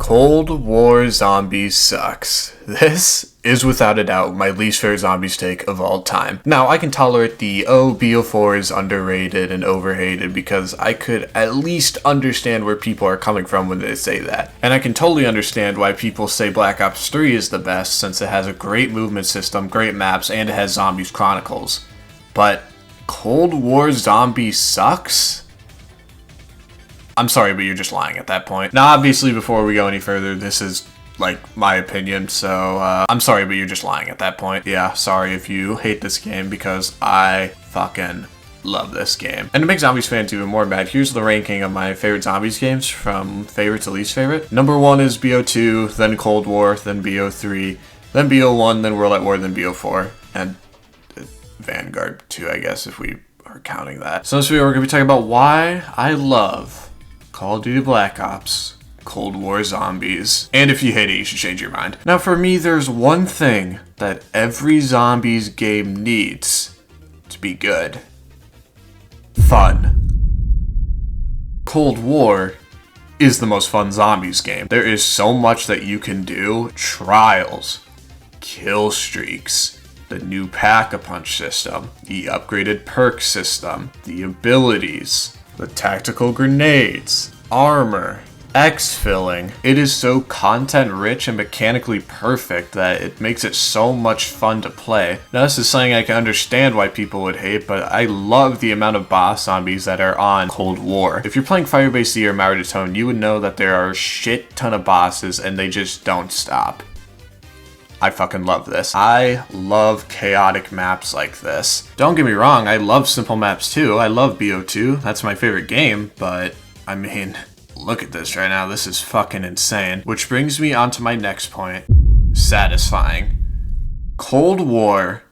Cold War Zombies sucks. This is without a doubt my least favorite zombies take of all time. Now, I can tolerate the BO4 is underrated and overhated because I could at least understand where people are coming from when they say that. And I can totally understand why people say Black Ops 3 is the best since it has a great movement system, great maps, and it has Zombies Chronicles. But Cold War Zombies sucks? I'm sorry, but you're just lying at that point. Now, obviously, before we go any further, this is, like, my opinion, so, I'm sorry, but you're just lying at that point. Yeah, sorry if you hate this game, because I fucking love this game. And to make Zombies fans even more mad, here's the ranking of my favorite Zombies games, from favorite to least favorite. Number 1 is BO2, then Cold War, then BO3, then BO1, then World at War, then BO4, and Vanguard 2, I guess, if we are counting that. So in this video, we're going to be talking about why I love Call of Duty Black Ops, Cold War Zombies, and if you hate it, you should change your mind. Now for me, there's one thing that every Zombies game needs to be good. Fun. Cold War is the most fun Zombies game. There is so much that you can do. Trials, kill streaks, the new pack-a-punch system, the upgraded perk system, the abilities, the tactical grenades, armor, exfilling. It is so content rich and mechanically perfect that it makes it so much fun to play. Now this is something I can understand why people would hate, but I love the amount of boss zombies that are on Cold War. If you're playing Firebase Z or untoten, you would know that there are a shit ton of bosses and they just don't stop. I fucking love this. I love chaotic maps like this. Don't get me wrong, I love simple maps too. I love BO2, that's my favorite game, but I mean, look at this right now. This is fucking insane. Which brings me on to my next point. Satisfying. Cold War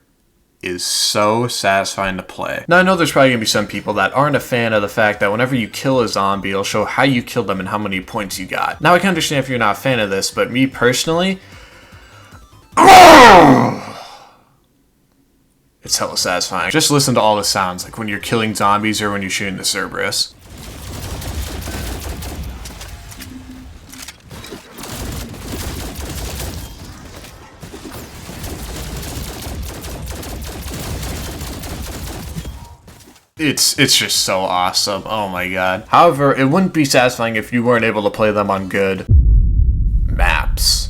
is so satisfying to play. Now I know there's probably gonna be some people that aren't a fan of the fact that whenever you kill a zombie, it'll show how you killed them and how many points you got. Now I can understand if you're not a fan of this, but me personally, it's hella satisfying. Just listen to all the sounds, like when you're killing zombies or when you're shooting the Cerberus. It's just so awesome. Oh my god. However, it wouldn't be satisfying if you weren't able to play them on good maps.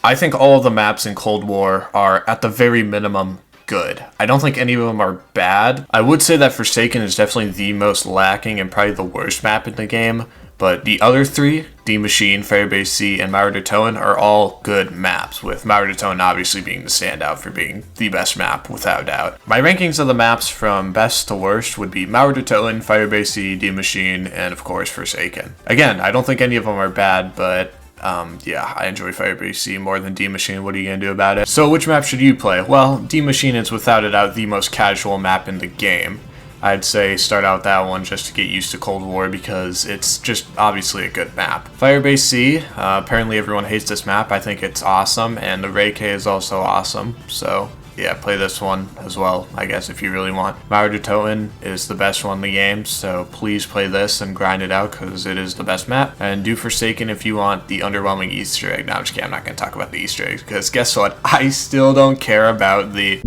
I think all of the maps in Cold War are, at the very minimum, good. I don't think any of them are bad. I would say that Forsaken is definitely the most lacking and probably the worst map in the game, but the other three, D Machine, Firebase Z, and untoten, are all good maps, with untoten obviously being the standout for being the best map, without a doubt. My rankings of the maps from best to worst would be untoten, Firebase Z, D Machine, and of course Forsaken. Again, I don't think any of them are bad, but yeah, I enjoy Firebase Z more than D Machine. What are you gonna do about it? So which map should you play? Well, D Machine is without a doubt the most casual map in the game. I'd say start out that one just to get used to Cold War because it's just obviously a good map. Firebase Z, apparently everyone hates this map. I think it's awesome, and the Ray K is also awesome. So yeah, play this one as well, I guess, if you really want. untoten is the best one in the game, so please play this and grind it out because it is the best map. And do Forsaken if you want the underwhelming Easter egg. No, I'm just kidding, I'm not going to talk about the Easter eggs because guess what? I still don't care about the...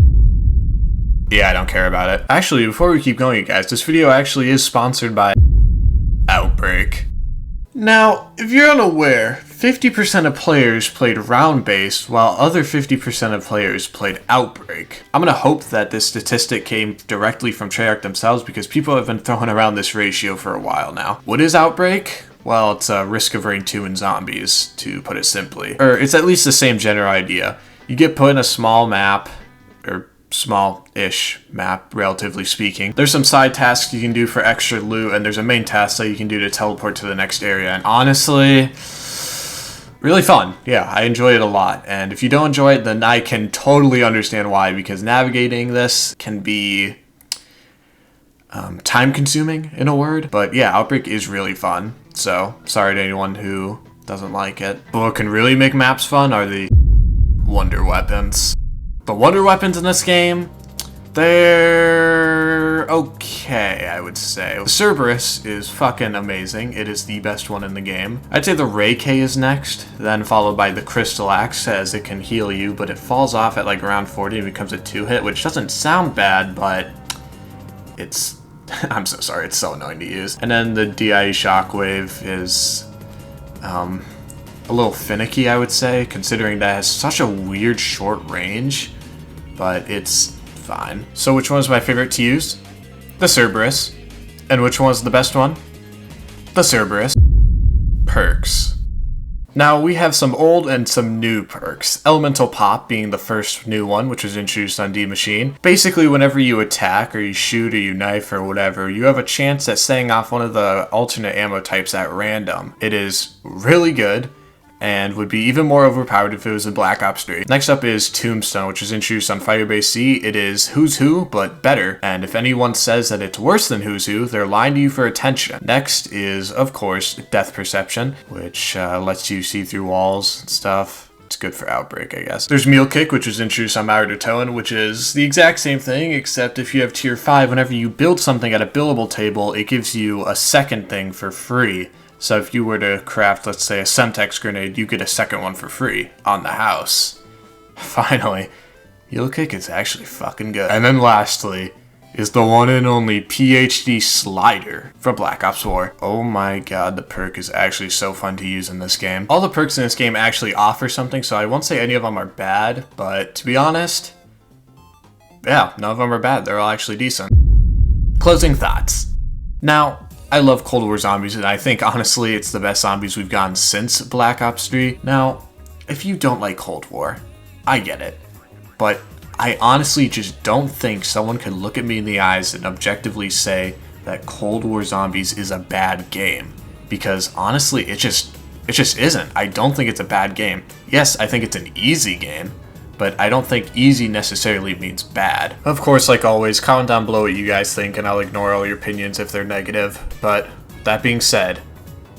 Yeah, I don't care about it. Actually, before we keep going, you guys, this video actually is sponsored by Outbreak. Now, if you're unaware, 50% of players played round-based, while other 50% of players played Outbreak. I'm gonna hope that this statistic came directly from Treyarch themselves, because people have been throwing around this ratio for a while now. What is Outbreak? Well, it's a Risk of Rain 2 in zombies, to put it simply. Or it's at least the same general idea. You get put in a small map, or small-ish map, relatively speaking. There's some side tasks you can do for extra loot, and there's a main task that you can do to teleport to the next area, and honestly, really fun. Yeah, I enjoy it a lot, and if you don't enjoy it, then I can totally understand why, because navigating this can be time-consuming, in a word, but yeah, Outbreak is really fun, so sorry to anyone who doesn't like it. But what can really make maps fun are the wonder weapons. The wonder weapons in this game, they're they're okay, I would say. The Cerberus is fucking amazing. It is the best one in the game. I'd say the Ray K is next, then followed by the Crystal Axe, as it can heal you, but it falls off at like around 40 and becomes a 2-hit, which doesn't sound bad, but it's... I'm so sorry, it's so annoying to use. And then the DIE Shockwave is a little finicky, I would say, considering that it has such a weird short range, but it's fine. So which one is my favorite to use? The Cerberus. And which one is the best one? The Cerberus. Perks. Now we have some old and some new perks. Elemental Pop being the first new one, which was introduced on D Machine. Basically, whenever you attack or you shoot or you knife or whatever, you have a chance at setting off one of the alternate ammo types at random. It is really good, and would be even more overpowered if it was a Black Ops 3. Next up is Tombstone, which was introduced on Firebase C. It is Who's Who, but better, and if anyone says that it's worse than Who's Who, they're lying to you for attention. Next is, of course, Death Perception, which lets you see through walls and stuff. It's good for Outbreak, I guess. There's Meal Kick, which was introduced on mrroflwaffles, which is the exact same thing, except if you have tier 5, whenever you build something at a billable table, it gives you a second thing for free. So if you were to craft, let's say, a Semtex grenade, you get a second one for free on the house. Finally, Meal Kick is actually fucking good. And then lastly is the one and only PhD Slider from Black Ops War. Oh my god, the perk is actually so fun to use in this game. All the perks in this game actually offer something, so I won't say any of them are bad, but to be honest, yeah, none of them are bad. They're all actually decent. Closing thoughts. Now, I love Cold War zombies, and I think, honestly, it's the best zombies we've gotten since Black Ops 3. Now, if you don't like Cold War, I get it. But I honestly just don't think someone can look at me in the eyes and objectively say that Cold War Zombies is a bad game. Because, honestly, it just isn't. I don't think it's a bad game. Yes, I think it's an easy game, but I don't think easy necessarily means bad. Of course, like always, comment down below what you guys think, and I'll ignore all your opinions if they're negative. But that being said,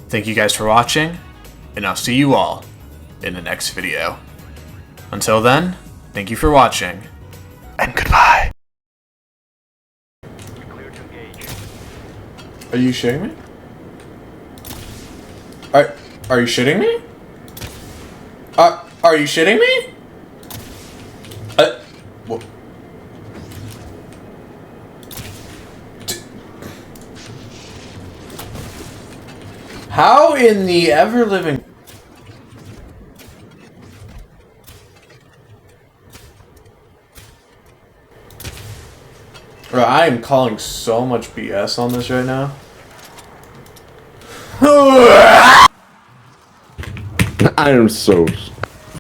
thank you guys for watching, and I'll see you all in the next video. Until then, thank you for watching, and goodbye. Are you shitting me? Are you shitting me? Are you shitting me? What? How in the ever-living... Bro, I am calling so much BS on this right now. I am so